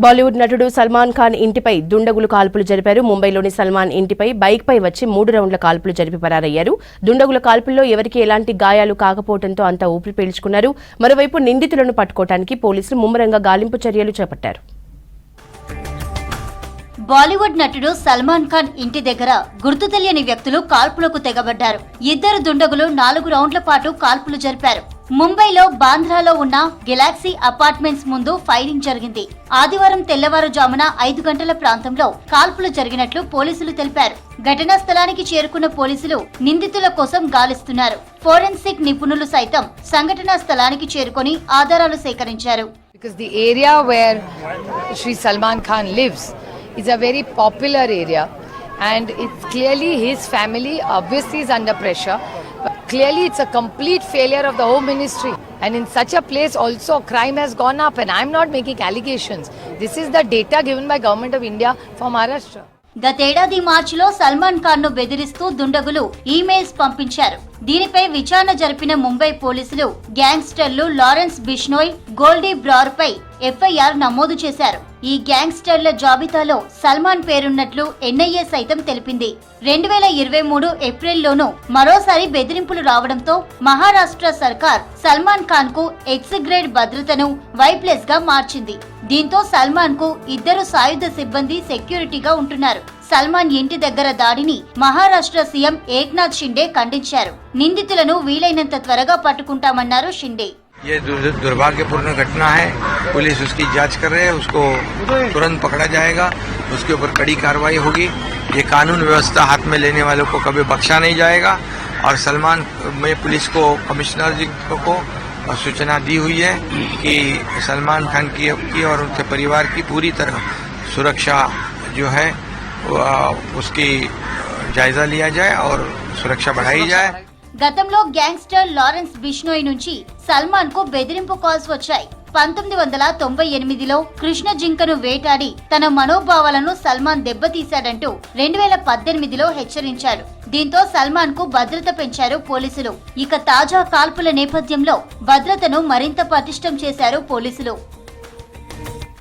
బాలీవుడ్ నటుడు సల్మాన్ ఖాన్ ఇంటిపై దుండగులు కాల్పులు జరిపారు. ముంబైలోని సల్మాన్ ఇంటిపై బైక్పై వచ్చి 3 రౌండ్ల కాల్పులు జరిపి పరారయ్యారు. దుండగుల కాల్పుల్లో ఎవరికీ ఎలాంటి గాయాలు కాకపోవడంతో అంతా ఊపిరి పీల్చుకున్నారు. మరోవైపు నిందితులను పట్టుకోవడానికి పోలీసులు ముమ్మరంగా గాలింపు చర్యలు చేపట్టారు. బాలీవుడ్ నటుడు సల్మాన్ ఖాన్ ఇంటి దగ్గర గుర్తు తెలియని వ్యక్తులు కాల్పులకు తెగబడ్డారు. ఇద్దరు దుండగులు 4 రౌండ్ల పాటు కాల్పులు జరిపారు. ముంబైలో బాంద్రాలో ఉన్న గెలాక్సీ అపార్ట్మెంట్స్ ముందు ఫైరింగ్ జరిగింది. ఆదివారం తెల్లవారుజామున 5 గంటల ప్రాంతంలో కాల్పులు జరిగినట్లు పోలీసులు తెలిపారు. ఘటనా స్థలానికి చేరుకున్న పోలీసులు నిందితుల కోసం గాలిస్తున్నారు. ఫోరెన్సిక్ నిపుణులు సైతం సంఘటనా స్థలానికి చేరుకొని ఆధారాలు సేకరించారు. Because the area where Shri Salman Khan lives is a very popular area and it's clearly his family obviously is under pressure. Clearly it's a complete failure of the Home Ministry and in such a place also crime has gone up and I'm not making allegations. This is the data given by Government of India for Maharashtra. గతేడాది మార్చిలో సల్మాన్ ఖాన్ ను బెదిరిస్తూ దుండగులు emails పంపించారు. దీనిపై విచారణ జరిపిన ముంబై పోలీసులు గ్యాంగ్స్టర్లు లారెన్స్ బిష్నోయ్, గోల్డీ బ్రార్ పై ఎఫ్ఐఆర్ నమోదు చేశారు. ఈ గ్యాంగ్స్టర్ల జాబితాలో సల్మాన్ పేరున్నట్లు ఎన్ఐఏ సైతం తెలిపింది. 2023 ఏప్రిల్లోనూ మరోసారి బెదిరింపులు రావడంతో మహారాష్ట్ర సర్కార్ సల్మాన్ ఖాన్ కు ఎక్స్ గ్రేడ్ భద్రతను Y+ గా మార్చింది. దీంతో సల్మాన్ కు 2 సాయుధ సిబ్బంది సెక్యూరిటీగా ఉంటున్నారు. సల్మాన్ ఇంటి దగ్గర దాడిని మహారాష్ట్ర సీఎం ఏక్నాథ్ షిండే ఖండించారు. నిందితులను వీలైనంత త్వరగా పట్టుకుంటామన్నారు షిండే. ये दुर्भाग्यपूर्ण घटना है। पुलिस उसकी जांच कर रहे हैं, उसको तुरंत पकड़ा जाएगा, उसके ऊपर कड़ी कार्रवाई होगी। ये कानून व्यवस्था हाथ में लेने वालों को कभी बख्शा नहीं जाएगा। और सलमान में पुलिस को कमिश्नर जी को सूचना दी हुई है कि सलमान खान की और उनके परिवार की पूरी तरह सुरक्षा जो है उसकी जायजा लिया जाए और सुरक्षा बढ़ाई जाए। గతంలో గ్యాంగ్స్టర్ లారెన్స్ బిష్నోయ్ నుంచి సల్మాన్ కు బెదిరింపు కాల్స్ వచ్చాయి. 1998లో కృష్ణ జింకను వేటాడి తన మనోభావాలను సల్మాన్ దెబ్బతీశాడంటూ 2018లో హెచ్చరించాడు. దీంతో సల్మాన్ కు భద్రత పెంచారు పోలీసులు. ఇక తాజా కాల్పుల నేపథ్యంలో భద్రతను మరింత పటిష్టం చేశారు పోలీసులు.